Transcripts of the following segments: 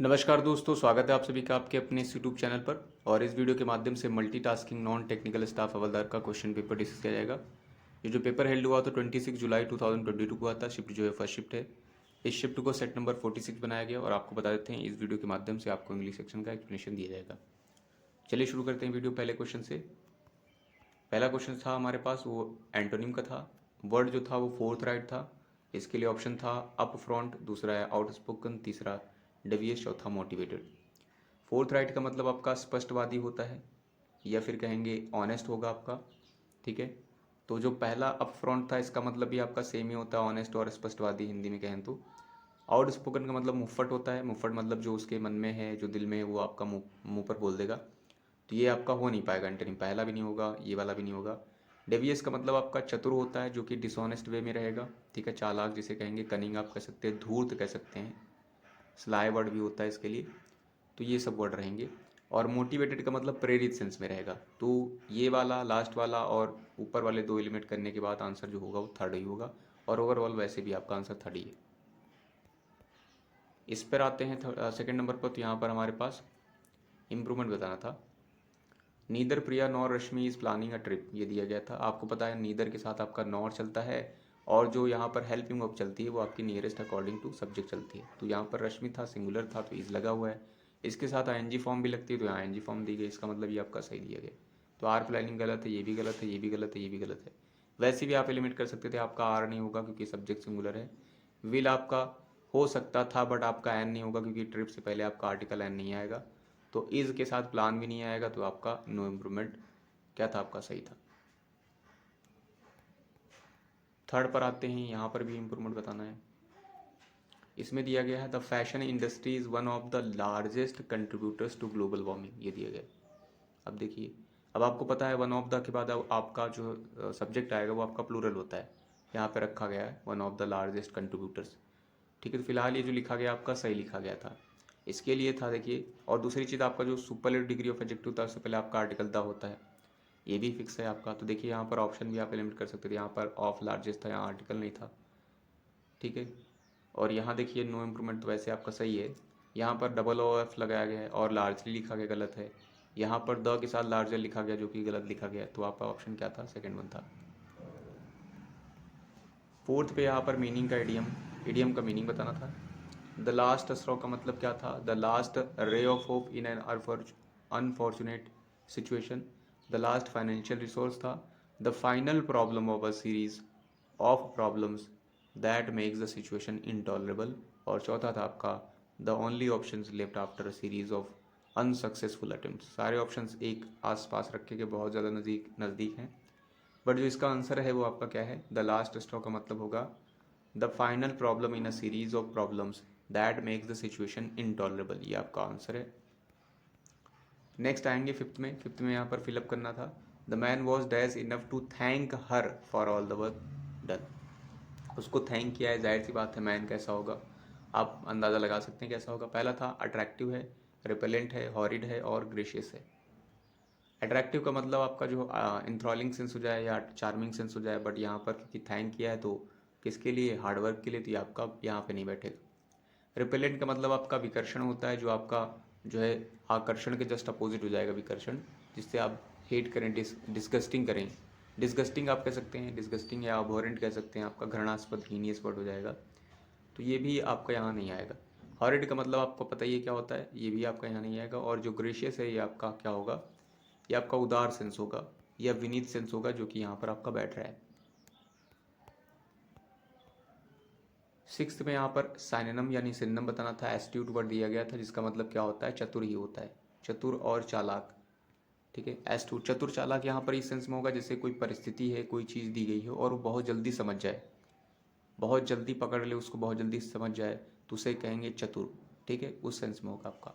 नमस्कार दोस्तों, स्वागत है आप सभी का आपके अपने इस यूट्यूब चैनल पर। और इस वीडियो के माध्यम से मल्टीटास्किंग नॉन टेक्निकल स्टाफ हवलदार का क्वेश्चन पेपर डिस्कस किया जाएगा। ये जो पेपर हेल्ड हुआ तो 26 जुलाई 2022 को हुआ था। शिफ्ट जो है फर्स्ट शिफ्ट है। इस शिफ्ट को सेट नंबर 46 बनाया गया और आपको बता देते हैं इस वीडियो के माध्यम से आपको इंग्लिश सेक्शन का एक्सप्लेनेशन दिया जाएगा। चलिए शुरू करते हैं वीडियो पहले क्वेश्चन से। पहला क्वेश्चन था हमारे पास, वो एंटोनिम का था। वर्ड जो था वो फोर्थ राइट था। इसके लिए ऑप्शन था अप फ्रंट, दूसरा है आउटस्पोकन, तीसरा डेवियस, चौथा मोटिवेटेड। फोर्थ राइट का मतलब आपका स्पष्टवादी होता है या फिर कहेंगे ऑनेस्ट होगा आपका। ठीक है, तो जो पहला अप फ्रंट था इसका मतलब भी आपका सेम ही होता है, ऑनेस्ट और स्पष्टवादी हिंदी में कहें तो। आउट स्पोकन का मतलब मुफ्फट होता है। मुफ्फट मतलब जो उसके मन में है, जो दिल में है, वो आपका मुंह पर बोल देगा। तो ये आपका हो नहीं पाएगा एंटोनिम, पहला भी नहीं होगा, ये वाला भी नहीं होगा। डेवियस का मतलब आपका चतुर होता है, जो कि डिसऑनेस्ट वे में रहेगा। ठीक है, चालाक जिसे कहेंगे, कनिंग आप कह सकते हैं, धूर्त कह सकते हैं, स्लाई वर्ड भी होता है इसके लिए। तो ये सब वर्ड रहेंगे। और मोटिवेटेड का मतलब प्रेरित सेंस में रहेगा। तो ये वाला, लास्ट वाला और ऊपर वाले दो एलिमेंट करने के बाद आंसर जो होगा वो थर्ड ही होगा। और ओवरऑल वैसे भी आपका आंसर थर्ड ही है। इस पर आते हैं सेकंड नंबर पर। तो यहाँ पर हमारे पास इम्प्रूवमेंट बताना था। Neither Priya nor Rashmi is planning a trip, ये दिया गया था। आपको पता है नीदर के साथ आपका नॉर चलता है और जो यहाँ पर हेल्पिंग वर्ब चलती है वो आपकी नियरेस्ट अकॉर्डिंग टू सब्जेक्ट चलती है। तो यहाँ पर रश्मि था, सिंगुलर था, तो इज लगा हुआ है। इसके साथ आईएनजी फॉर्म भी लगती है, तो यहाँ आईएनजी फॉर्म दी गई। इसका मतलब ये आपका सही दिया गया। तो आर प्लानिंग गलत है, ये भी गलत है, ये भी गलत है, ये भी गलत है। वैसे भी आप एलिमिनेट कर सकते थे, आपका आर नहीं होगा क्योंकि सब्जेक्ट सिंगुलर है। विल आपका हो सकता था बट आपका एन नहीं होगा क्योंकि ट्रिप से पहले आपका आर्टिकल एन नहीं आएगा। तो इज के साथ प्लान भी नहीं आएगा, तो आपका नो इम्प्रूवमेंट क्या था, आपका सही था। थर्ड पर आते हैं, यहाँ पर भी इम्प्रूवमेंट बताना है। इसमें दिया गया है the fashion industry is one of the largest contributors to global warming, ये दिया गया। अब देखिए, अब आपको पता है वन ऑफ द के बाद अब आपका जो सब्जेक्ट आएगा वो आपका प्लूरल होता है। यहाँ पे रखा गया है one of the largest contributors. ठीक है, तो फिलहाल ये जो लिखा गया आपका सही लिखा गया था। इसके लिए था देखिए, और दूसरी चीज़ आपका जो सुपरलेटिव डिग्री ऑफ एडजेक्टिव था उससे पहले आपका आर्टिकल द होता है, ये भी फिक्स है आपका। तो देखिए यहाँ पर ऑप्शन भी आप एलिमिनेट कर सकते थे। यहाँ पर ऑफ लार्जेस्ट था, यहाँ आर्टिकल नहीं था। ठीक है, और यहाँ देखिए नो इम्प्रूवमेंट तो वैसे आपका सही है। यहाँ पर डबल ओ एफ लगाया गया है और लार्जली लिखा गया, गलत है। यहाँ पर द के साथ लार्जर लिखा गया जो कि गलत लिखा गया। तो आपका ऑप्शन क्या था, सेकंड वन था। फोर्थ पे यहाँ पर मीनिंग का इडियम, इडियम का मीनिंग बताना था। द लास्ट स्ट्रॉ का मतलब क्या था, the last ray of hope in an unfortunate situation. The last financial resource था। The final problem of a series of problems that makes the situation intolerable. और चौथा था आपका the only option left after a series of unsuccessful attempt. सारे options एक आसपास रखे के बहुत ज़्यादा नज़दीक नज़दीक हैं, बट जो इसका आंसर है वो आपका क्या है, द लास्ट स्ट्रॉ का मतलब होगा the final problem in a series of problems that makes the situation intolerable, ये आपका आंसर है। नेक्स्ट आएंगे फिफ्थ में। फिफ्थ में यहाँ पर फिलअप करना था। The man was dash enough to thank her for all the work done. उसको थैंक किया है, जाहिर सी बात है मैन कैसा होगा, आप अंदाज़ा लगा सकते हैं कैसा होगा। पहला था अट्रैक्टिव है, रिपेलेंट है, हॉरिड है और ग्रेशियस है। अट्रैक्टिव का मतलब आपका जो इंथ्रॉलिंग सेंस हो जाए या चार्मिंग सेंस हो जाए, बट यहाँ पर क्योंकि थैंक किया है तो किसके लिए, हार्डवर्क के लिए, तो ये आपका यहाँ पे नहीं बैठेगा। रिपेलेंट का मतलब आपका विकर्षण होता है, जो आपका जो है आकर्षण के जस्ट अपोजिट हो जाएगा विकर्षण, जिससे आप हेट करें, डिस्गस्टिंग करें। डिस्गस्टिंग आप कह सकते हैं, डिस्गस्टिंग या अबोरेंट कह सकते हैं, आपका घृणास्पद, हीनियस वर्ड हो जाएगा। तो ये भी आपका यहाँ नहीं आएगा। हॉरिड का मतलब आपको पता ही है क्या होता है, ये भी आपका यहाँ नहीं आएगा। और जो ग्रेशियस है ये आपका क्या होगा, ये आपका उदार सेंस होगा या विनीत सेंस होगा, जो कि यहाँ पर आपका बैठ रहा है। सिक्स्थ में यहाँ पर साइनोनिम यानी सिनोनिम बताना था। एस्ट्यूट वर्ड दिया गया था जिसका मतलब क्या होता है, चतुर ही होता है, चतुर और चालाक। ठीक है, एस्ट्यूट, चतुर, चालाक यहाँ पर इस सेंस में होगा जैसे कोई परिस्थिति है, कोई चीज़ दी गई हो और वो बहुत जल्दी समझ जाए, बहुत जल्दी पकड़ ले उसको, बहुत जल्दी समझ जाए, तो उसे कहेंगे चतुर। ठीक है, उस सेंस में होगा आपका।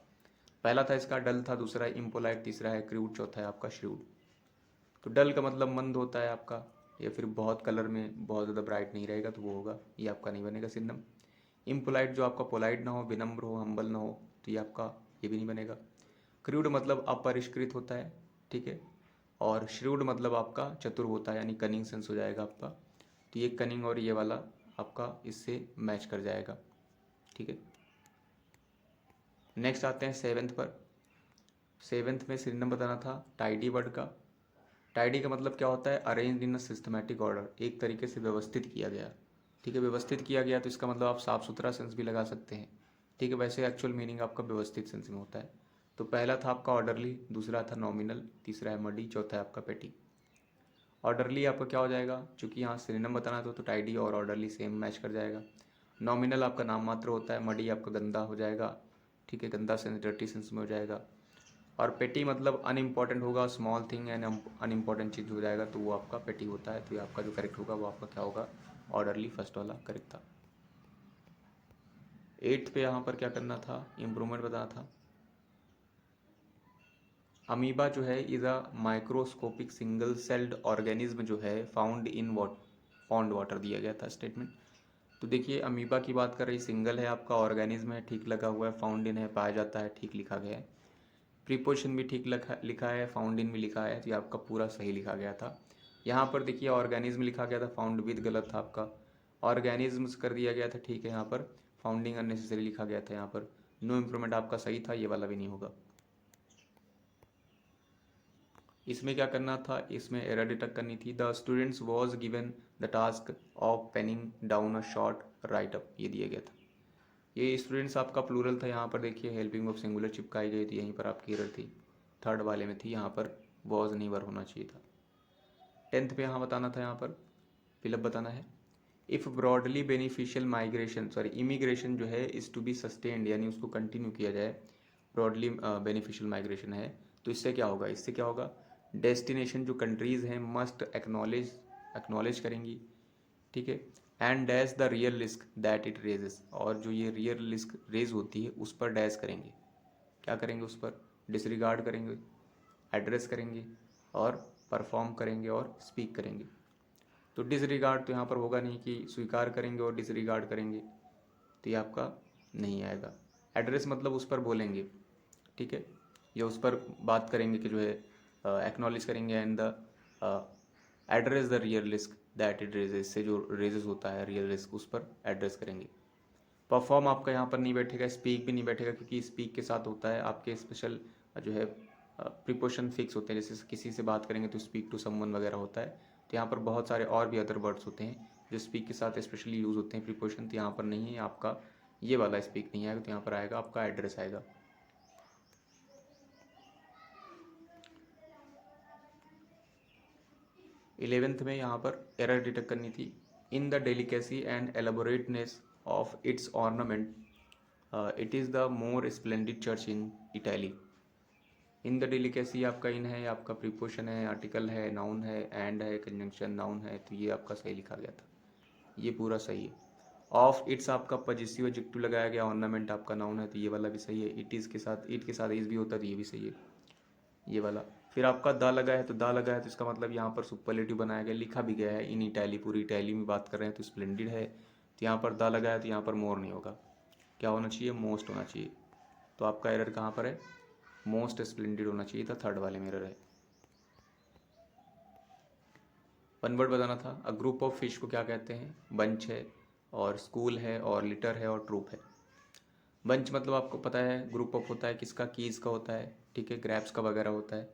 पहला था इसका डल था, दूसरा है इम्पोलाइट, तीसरा है क्रूड, चौथा है आपका श्रूड। तो डल का मतलब मंद होता है आपका, या फिर बहुत कलर में बहुत ज़्यादा ब्राइट नहीं रहेगा, तो वो होगा, ये आपका नहीं बनेगा सिनम। इम्पोलाइट जो आपका पोलाइट ना हो, विनम्र हो, हम्बल ना हो, तो ये आपका ये भी नहीं बनेगा। क्रूड मतलब अपरिष्कृत होता है। ठीक है, और श्रूड मतलब आपका चतुर होता है, यानी कनिंग सेंस हो जाएगा आपका। तो ये कनिंग और ये वाला आपका इससे मैच कर जाएगा। ठीक है, नेक्स्ट आते हैं सेवेंथ पर। सेवेंथ में सिनोनिम बताना था टाइडी वर्ड का। टाइडी का मतलब क्या होता है? Arrange in a systematic order, एक तरीके से व्यवस्थित किया गया। ठीक है, व्यवस्थित किया गया तो इसका मतलब आप साफ सुथरा सेंस भी लगा सकते हैं। ठीक है, वैसे एक्चुअल मीनिंग आपका व्यवस्थित सेंस में होता है। तो पहला था आपका ऑर्डरली, दूसरा था नॉमिनल, तीसरा है मडी, चौथा है आपका पेटी। ऑर्डरली आपका क्या हो जाएगा? चूंकि यहाँ सिनोनिम बताना तो टाइडी और ऑर्डरली सेम मैच कर जाएगा। नॉमिनल आपका नाम मात्र होता है, मडी आपका गंदा हो जाएगा। ठीक है, गंदा सेंस, डर्टी सेंस में हो जाएगा। और पेटी मतलब अनइम्पॉर्टेंट होगा, स्मॉल थिंग एंड अनइम्पॉर्टेंट चीज़ हो जाएगा, तो वो आपका पेटी होता है। तो ये आपका जो करेक्ट होगा वो आपका क्या होगा? ऑर्डरली, फर्स्ट वाला करेक्ट था। एट्थ पे यहाँ पर क्या करना था? इम्प्रूवमेंट बताना था। अमीबा जो है is a microscopic single celled organism जो है फाउंड इन पॉन्ड वाटर दिया गया था स्टेटमेंट। तो देखिए अमीबा की बात कर रही, सिंगल है आपका, ऑर्गेनिज्म है, ठीक लगा हुआ है, फाउंड इन है, पाया जाता है, ठीक लिखा गया है। प्रीपोजिशन भी ठीक लिखा है, फाउंड इन भी लिखा है, तो ये आपका पूरा सही लिखा गया था। यहाँ पर देखिए ऑर्गेनिज्म लिखा गया था, फाउंड विद गलत था आपका। ऑर्गेनिज्म्स कर दिया गया था, ठीक है। यहाँ पर फाउंडिंग अननेसेसरी लिखा गया था। यहाँ पर नो इम्प्रूवमेंट आपका सही था, ये वाला भी नहीं होगा। इसमें क्या करना था? इसमें एरर डिटेक्ट करनी थी। The students was given the task of penning down a short write up, ये दिया गया था। ये स्टूडेंट्स आपका प्लूरल था। यहाँ पर देखिए हेल्पिंग ऑफ सिंगुलर चिपकाई गई थी, यहीं पर आपकी एरर थी, थर्ड वाले में थी, यहाँ पर वॉज नहीं वर होना चाहिए था। टेंथ पे यहाँ बताना था, यहाँ पर फिलअप बताना है। If broadly beneficial migration immigration जो है इज़ टू बी सस्टेन्ड, यानी उसको कंटिन्यू किया जाए, ब्रॉडली बेनिफिशियल माइग्रेशन है, तो इससे क्या होगा? इससे क्या होगा? डेस्टिनेशन जो कंट्रीज़ हैं मस्ट एक्नॉलेज करेंगी। ठीक है, and dash the real risk that it raises, और जो ये रियल रिस्क रेज होती है उस पर डैश करेंगे। क्या करेंगे? उस पर डिसरिगार्ड करेंगे, एड्रेस करेंगे, और परफॉर्म करेंगे और स्पीक करेंगे। तो डिसरिगार्ड तो यहाँ पर होगा नहीं कि स्वीकार करेंगे और डिसरिगार्ड करेंगे, तो ये आपका नहीं आएगा। एड्रेस मतलब उस पर बोलेंगे, ठीक है, या उस पर बात करेंगे कि जो है एक्नॉलेज करेंगे, and the address the real risk that it raises, से जो रेजेस होता है रियल रिस्क उस पर एड्रेस करेंगे। परफॉर्म आपका यहाँ पर नहीं बैठेगा, स्पीक भी नहीं बैठेगा, क्योंकि स्पीक के साथ होता है आपके स्पेशल जो है प्रीपोजिशन फिक्स होते हैं। जैसे किसी से बात करेंगे तो स्पीक टू समवन वगैरह होता है, तो यहाँ पर बहुत सारे और भी अदर वर्ड्स होते हैं जो स्पीक के साथ स्पेशली यूज़ होते हैं प्रीपोजिशन, तो यहाँ पर नहीं है आपका, ये वाला स्पीक नहीं आएगा, तो यहाँ पर आएगा आपका एड्रेस आएगा। इलेवेंथ में यहाँ पर एरर डिटेक्ट करनी थी। In the delicacy and elaborateness of its ornament it is the more splendid church in Italy. In the delicacy आपका इन है, आपका प्रीपोजिशन है, आर्टिकल है, नाउन है, एंड है, कंजंक्शन नाउन है, तो ये आपका सही लिखा गया था, ये पूरा सही है। ऑफ इट्स आपका पजेसिव एडजेक्टिव लगाया गया, ऑर्नामेंट आपका नाउन है, तो ये वाला भी सही है। इट इज़ के साथ, इट के साथ इज भी होता है, तो ये भी सही है, ये वाला। फिर आपका द लगा है, तो द लगा है तो इसका मतलब यहाँ पर सुपरलेटिव बनाया गया, लिखा भी गया है इन इटैली, पूरी इटैली में बात कर रहे हैं तो स्प्लेंडेड है, तो यहाँ पर द लगा है तो यहाँ पर मोर नहीं होगा, क्या होना चाहिए? मोस्ट होना चाहिए। तो आपका एरर कहाँ पर है? मोस्ट स्प्लेंडेड होना चाहिए था, थर्ड वाले में एरर है। वन वर्ड बताना था। अ ग्रुप ऑफ फिश को क्या कहते हैं? बंच है, और स्कूल है, और लिटर है, और ट्रूप है। बंच मतलब आपको पता है ग्रुप ऑफ होता है किसका? कीज का होता है, ठीक है, ग्रैप्स का वगैरह होता है।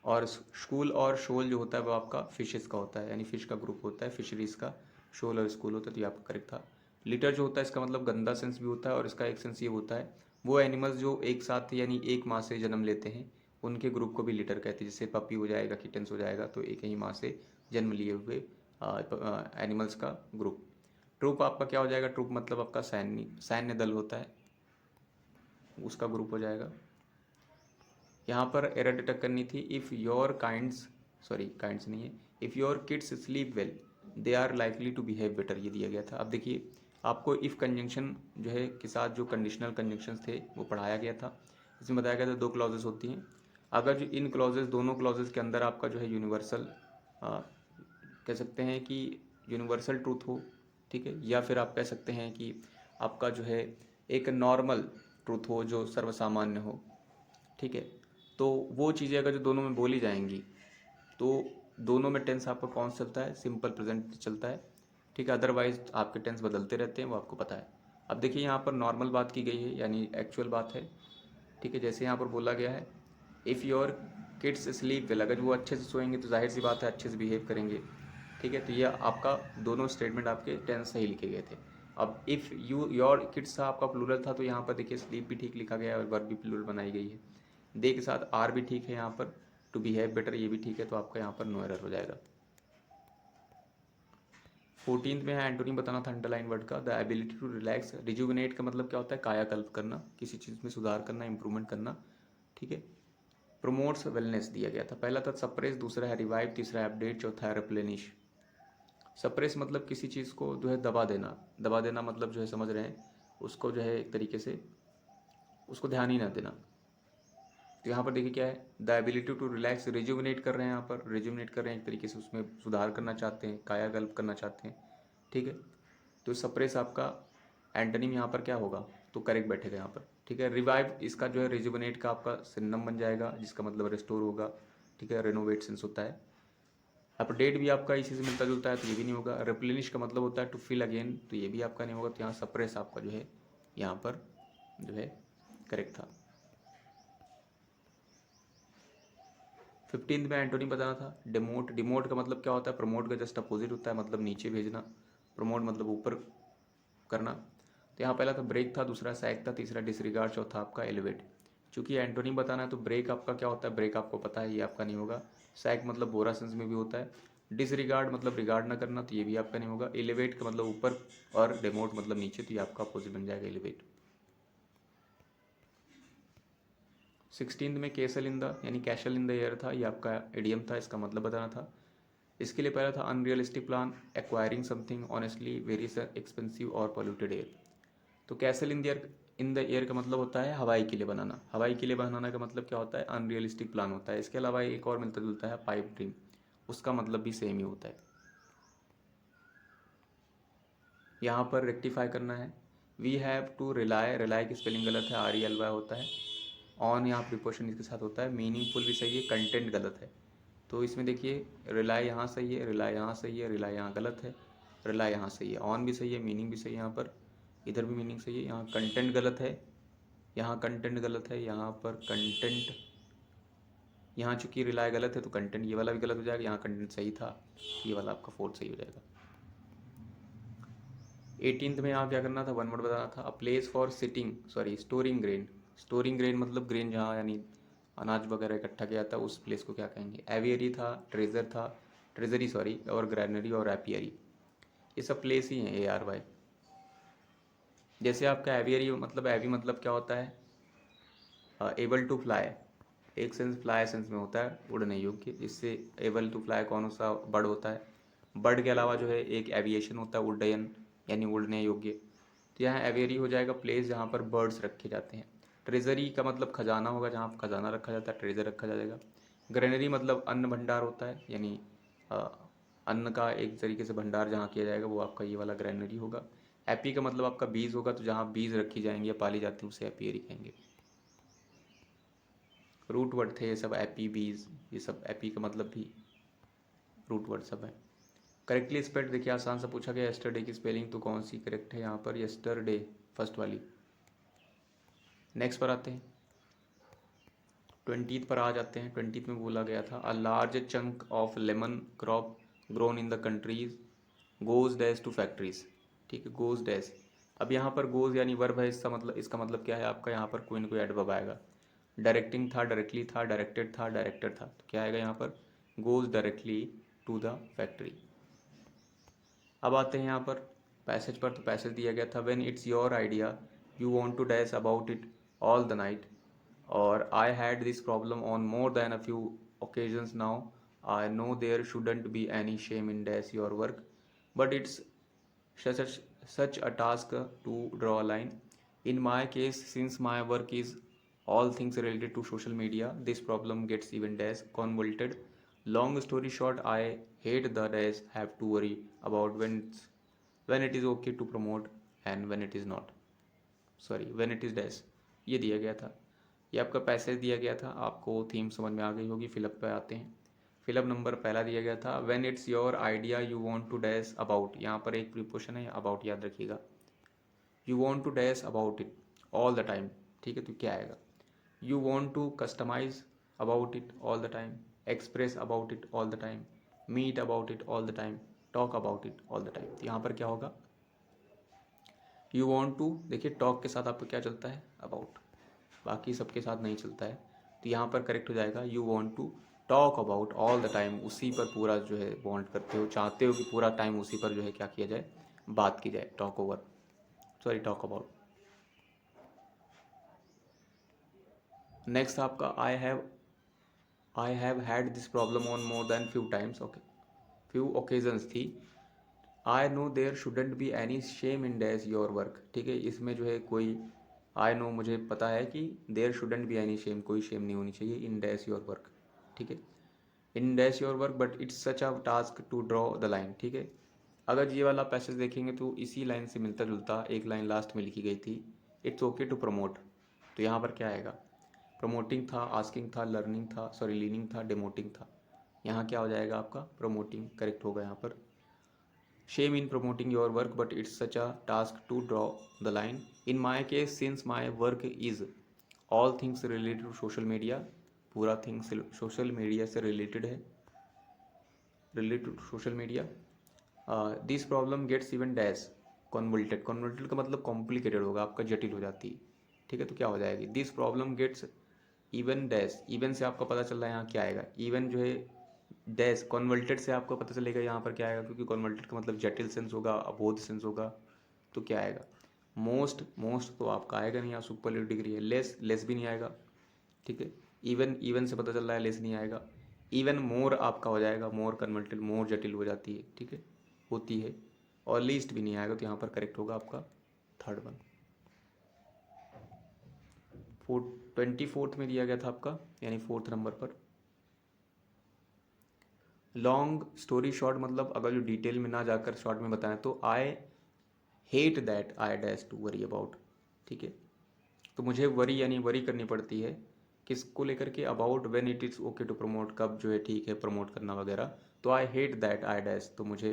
और स्कूल और शोल जो होता है वो आपका फिशेस का होता है, यानी फिश का ग्रुप होता है, फिशरीज का। शोल और स्कूल होता है, तो ये आपका करेक्ट था। लिटर जो होता है इसका मतलब गंदा सेंस भी होता है, और इसका एक सेंस ये होता है वो एनिमल्स जो एक साथ यानी एक माँ से जन्म लेते हैं उनके ग्रुप को भी लिटर कहते हैं। जैसे पपी हो जाएगा, किटन्स हो जाएगा, तो एक ही माँ से जन्म लिए हुए एनिमल्स का ग्रुप। ट्रूप आपका क्या हो जाएगा? ट्रूप मतलब आपका सैन्य दल होता है, उसका ग्रुप हो जाएगा। यहाँ पर एरर डिटेक्ट करनी थी। इफ़ योर काइंड्स नहीं है, if your kids sleep well they are likely to behave better, ये दिया गया था। अब देखिए आपको इफ़ कंजंक्शन जो है के साथ जो कंडीशनल कंजंक्शंस थे वो पढ़ाया गया था। इसमें बताया गया था दो क्लॉजेस होती हैं। अगर जो इन क्लॉजेस, दोनों क्लॉजेस के अंदर आपका जो है यूनिवर्सल कह सकते हैं कि यूनिवर्सल ट्रूथ हो, ठीक है, या फिर आप कह सकते हैं कि आपका जो है एक नॉर्मल ट्रूथ हो जो सर्वसामान्य हो, ठीक है, तो वो चीज़ें अगर जो दोनों में बोली जाएंगी तो दोनों में टेंस आपका कौन सा चलता है? सिंपल प्रेजेंट चलता है, ठीक है। अदरवाइज आपके टेंस बदलते रहते हैं, वो आपको पता है। अब देखिए यहाँ पर नॉर्मल बात की गई है, यानी एक्चुअल बात है, ठीक है। जैसे यहाँ पर बोला गया है if your kids sleep well, अगर वो अच्छे से सोएंगे तो जाहिर सी बात है अच्छे से बिहेव करेंगे। ठीक है, तो ये आपका दोनों स्टेटमेंट आपके टेंस सही लिखे गए थे। अब इफ़ यू योर किड्स था आपका प्लूरल था, तो यहाँ पर देखिए स्लीप भी ठीक लिखा गया है और वर्ब भी प्लूरल बनाई गई है। दे के साथ आर भी ठीक है यहाँ पर, टू बिहेव बेटर ये भी ठीक है, तो आपका यहाँ पर नो एरर हो जाएगा। 14th में है एंटोनी बताना था अंडरलाइन वर्ड का, the ability to relax. Rejuvenate का मतलब क्या होता है, कायाकल्प करना, किसी चीज़ में सुधार करना, इंप्रूवमेंट करना। ठीक है। प्रमोट्स वेलनेस दिया गया था, पहला था सप्रेस, दूसरा है रिवाइव, तीसरा है अपडेट, चौथा है रिप्लेनिश। सप्रेस मतलब किसी चीज़ को जो है दबा देना, दबा देना मतलब जो है समझ रहे हैं, उसको जो है एक तरीके से उसको ध्यान ही ना देना। तो यहाँ पर देखिए क्या है, the ability to relax, rejuvenate कर रहे हैं, यहाँ पर रिजुविनेट कर रहे हैं, एक तरीके से उसमें सुधार करना चाहते हैं, कायाकल्प करना चाहते हैं। ठीक है, तो सप्रेस आपका एंटोनिम यहाँ पर क्या होगा, तो करेक्ट बैठेगा यहाँ पर। ठीक है, रिवाइव इसका जो है रिजुविनेट का आपका सिनोनिम बन जाएगा, जिसका मतलब रिस्टोर होगा। ठीक है, रेनोवेट सेंस होता है। अपडेट भी आपका इसी से मिलता जुलता है, तो ये भी नहीं होगा। रिप्लेनिश का मतलब होता है टू फिल अगेन, तो ये भी आपका नहीं होगा। तो यहाँ सप्रेस आपका जो है यहाँ पर जो है करेक्ट था। 15th में एंटोनी बताना था डिमोट। डिमोट का मतलब क्या होता है, प्रमोट का जस्ट अपोजिट होता है, मतलब नीचे भेजना। प्रमोट मतलब ऊपर करना। तो यहाँ पहला था ब्रेक था, दूसरा सैक था, तीसरा डिसरिगार्ड, चौथा आपका एलिवेट। चूंकि एंटोनी बताना है तो ब्रेक आपका क्या होता है, ब्रेक आपको पता है, ये आपका नहीं होगा। सैक मतलब बोरा सेंस में भी होता है। डिसरिगार्ड मतलब रिगार्ड ना करना, तो ये भी आपका नहीं होगा। एलिवेट का मतलब ऊपर और डिमोट मतलब नीचे, तो ये आपका अपोजिट बन जाएगा एलिवेट। 16th में कैसल इन द यानी कैशल इन द एयर था, ये आपका एडियम था, इसका मतलब बताना था। इसके लिए पहला था unrealistic plan, acquiring something honestly very expensive और पोल्यूटेड एयर। तो कैसल इन द एयर का मतलब होता है हवाई किले बनाना। हवाई किले बनाना का मतलब क्या होता है, अनरियलिस्टिक प्लान होता है। इसके अलावा एक और मिलता जुलता है पाइप ड्रीम, उसका मतलब भी सेम ही होता है। यहाँ पर रेक्टिफाई करना है, we have to rely, rely की स्पेलिंग गलत है, RELY होता है। ऑन यहाँ प्रिपोजिशन इसके साथ होता है। मीनिंगफुल भी सही है, कंटेंट गलत है। तो इसमें देखिए रिलाई यहाँ सही है, रिलाई यहाँ सही है, रिलाई यहाँ गलत है, रिलाई यहाँ सही है। ऑन भी सही है, मीनिंग भी सही है, यहाँ पर इधर भी मीनिंग सही है। यहाँ कंटेंट गलत है, यहाँ कंटेंट गलत है, यहाँ पर कंटेंट, यहाँ चूंकि रिलाई गलत है तो कंटेंट ये वाला भी गलत हो जाएगा। यहाँ कंटेंट सही था, ये वाला आपका 4th सही हो जाएगा। 18th में यहाँ क्या करना था, वन वर्ड बताना था। A place for storing grain. Storing grain मतलब ग्रेन जहाँ यानी अनाज वगैरह इकट्ठा किया जाता है, उस प्लेस को क्या कहेंगे। एवियरी था, ट्रेजर था, ट्रेजरी सॉरी, और ग्रैनरी और एपियरी, ये सब प्लेस ही हैं, ARY। जैसे आपका एवियरी मतलब, एवी मतलब क्या होता है, एबल टू फ्लाई, एक सेंस फ्लाई सेंस में होता है, उड़ने योग्य। इससे एबल टू फ्लाई कौन सा बर्ड होता है, बर्ड के अलावा जो है एक एविएशन होता है, उड्डयन यानी उड़ने योग्य। तो यहाँ एवियरी हो जाएगा प्लेस जहाँ पर बर्ड्स रखे जाते हैं। ट्रेजरी का मतलब खजाना होगा, जहाँ खजाना रखा जाता है, ट्रेजर रखा जाएगा। ग्रेनरी मतलब अन्न भंडार होता है, यानी अन्न का एक तरीके से भंडार जहाँ किया जाएगा, वो आपका ये वाला ग्रेनरी होगा। एपी का मतलब आपका बीज होगा, तो जहाँ बीज रखी जाएंगी या पाली जाती है उसे एपियरी कहेंगे। रूट वर्ड थे ये सब, एपी, बीज, ये सब एपी का मतलब भी रूट वर्ड सब है। करेक्टली स्पेल्ड देखिए आसान सा पूछा गया, यस्टरडे की स्पेलिंग तो कौन सी करेक्ट है यहाँ पर, यस्टरडे फर्स्ट वाली। नेक्स्ट पर आते हैं, 20th पर आ जाते हैं। 20th में बोला गया था, a large chunk of lemon crop grown in the countries goes dash to factories. ठीक है, गोज डैश। अब यहाँ पर गोज यानी वर्ब है, इसका मतलब क्या है आपका, यहाँ पर कोई ना कोई एडवर्ब आएगा। डायरेक्टिंग था, डायरेक्टली था, डायरेक्टेड था, डायरेक्टेड था, तो क्या आएगा यहाँ पर, goes directly to the factory. अब आते हैं यहाँ पर पैसेज पर, तो पैसेज दिया गया था, when it's your idea you want to dash about it all the night, और I had this problem on more than a few occasions now. I know there shouldn't be any shame in dash your work, but it's such a task to draw a line. In my case, since my work is all things related to social media, this problem gets even dash convoluted. Long story short, I hate the dash have to worry about when it is okay to promote and when it is not. Sorry, when it is dash, ये दिया गया था। ये आपका passage दिया गया था, आपको थीम समझ में आ गई होगी। फिलअप पे आते हैं। फिलअप नंबर पहला दिया गया था, when it's your idea you want to dash about, यहाँ पर एक प्रीपोजिशन है अबाउट, याद रखिएगा। You want to dash about it all the time, ठीक है, तो क्या आएगा, You want to customize about it all the time, express about it all the time, meet about it all the time, talk about it all the time. तो यहाँ पर क्या होगा, you want to, देखिए talk के साथ आपको क्या चलता है, about, बाकी सबके साथ नहीं चलता है, तो यहाँ पर करेक्ट हो जाएगा you want to talk about all the time, उसी पर पूरा जो है बॉन्ड करते हो, चाहते हो कि पूरा टाइम उसी पर जो है क्या किया जाए, बात की जाए, talk over, sorry talk about. Next आपका I have had this problem on more than few times, okay, few occasions थी. I know there shouldn't be any shame in dash your work, ठीक है, इसमें जो है कोई, आई नो मुझे पता है कि there shouldn't be any shame, कोई शेम नहीं होनी चाहिए, इन डैश योर वर्क, ठीक है, in dash your work but it's such a task to draw the line, ठीक है. अगर ये वाला पैसेज देखेंगे तो इसी लाइन से मिलता जुलता एक लाइन लास्ट में लिखी गई थी, इट्स ओके टू प्रमोट, तो यहाँ पर क्या आएगा, प्रमोटिंग था, आस्किंग था, लर्निंग था, सॉरी लीनिंग था, डिमोटिंग था, यहाँ क्या हो जाएगा आपका, प्रमोटिंग करेक्ट होगा यहाँ पर. Shame in promoting your work but it's such a task to draw the line. In my case since my work is all things related to social media, पूरा थिंग्स सोशल मीडिया से related है, related to social media. This problem gets even dash convoluted, convoluted का मतलब complicated होगा आपका, जटिल हो जाती है, ठीक है, तो क्या हो जाएगी, this problem gets even dash, even से आपको पता चल रहा है यहाँ क्या आएगा, इवन जो है डैश, कॉन्वल्टेड से आपको पता चलेगा यहाँ पर क्या आएगा, क्योंकि कॉन्वल्टेड का मतलब जटिल सेंस होगा, अबोध सेंस होगा, तो क्या आएगा, मोस्ट, मोस्ट तो आपका आएगा नहीं, यहाँ सुपरलेटिव डिग्री है, लेस, लेस भी नहीं आएगा, ठीक है, इवन, इवन से पता चल रहा है, लेस नहीं आएगा, इवन मोर आपका हो जाएगा, मोर कन्वर्टेड, मोर जटिल हो जाती है, ठीक है, होती है, और लीस्ट भी नहीं आएगा, तो यहाँ पर करेक्ट होगा आपका थर्ड वन. 24th में दिया गया था आपका, यानी 4th नंबर पर. लॉन्ग स्टोरी शॉर्ट मतलब अगर जो डिटेल में ना जाकर शॉर्ट में बताएं तो I hate that I dash to worry about, ठीक है, तो मुझे वरी यानी वरी करनी पड़ती है किसको लेकर के, about when it is okay to promote, कब जो है ठीक है प्रमोट करना वगैरह, तो I hate that I dash, तो मुझे,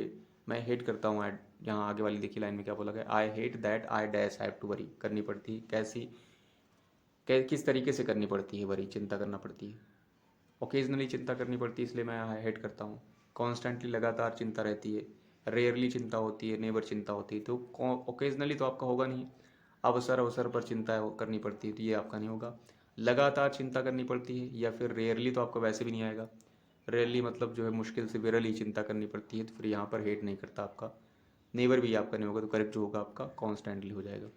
मैं हेट करता हूँ, यहाँ आगे वाली देखिए लाइन में क्या बोला गया, I hate that I dash have to worry, करनी पड़ती है, कैसी, किस तरीके से करनी पड़ती है वरी, चिंता करना पड़ती है, ओकेजनली चिंता करनी पड़ती है, इसलिए मैं हेट करता हूँ, कॉन्स्टेंटली लगातार चिंता रहती है, रेयरली चिंता होती है, नेवर चिंता होती है, तो ओकेजनली तो आपका होगा नहीं, अवसर अवसर पर चिंता करनी पड़ती है, तो ये आपका नहीं होगा. लगातार चिंता करनी पड़ती है, या फिर रेयरली तो आपका वैसे भी नहीं आएगा, रेयरली मतलब जो है मुश्किल से विरली चिंता करनी पड़ती है, तो फिर यहाँ पर हेट नहीं करता आपका, नेवर भी आपका नहीं होगा, तो करेक्ट जो होगा आपका कॉन्स्टेंटली हो जाएगा.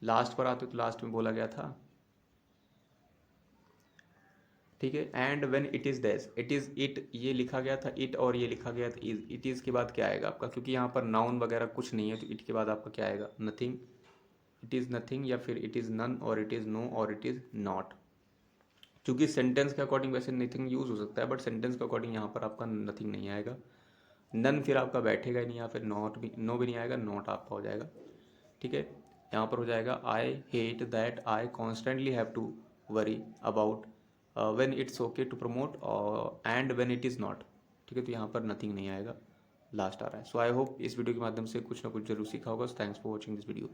लास्ट पर आते तो लास्ट में बोला गया था, ठीक है, and when it is dash, it is, it ये लिखा गया था इट, और ये लिखा गया था इज, इट इज़ के बाद क्या आएगा आपका, क्योंकि यहाँ पर नाउन वगैरह कुछ नहीं है, तो इट के बाद आपका क्या आएगा, नथिंग, इट इज़ नथिंग, या फिर इट इज़ नन, और इट इज़ नो, और इट इज़ नॉट. क्योंकि सेंटेंस के अकॉर्डिंग वैसे नथिंग यूज़ हो सकता है, बट सेंटेंस के अकॉर्डिंग यहाँ पर आपका नथिंग नहीं आएगा, नन फिर आपका बैठेगा ही नहीं, या फिर नॉट भी, नो भी नहीं आएगा, नॉट आपका हो जाएगा, ठीक है. यहाँ पर हो जाएगा I hate that I constantly have to worry about when it's okay to promote and when it is not, ठीक है, तो यहाँ पर नथिंग नहीं आएगा, लास्ट आ रहा है. सो आई होप इस वीडियो के माध्यम से कुछ ना कुछ जरूर सीखा होगा. Thanks for watching this video.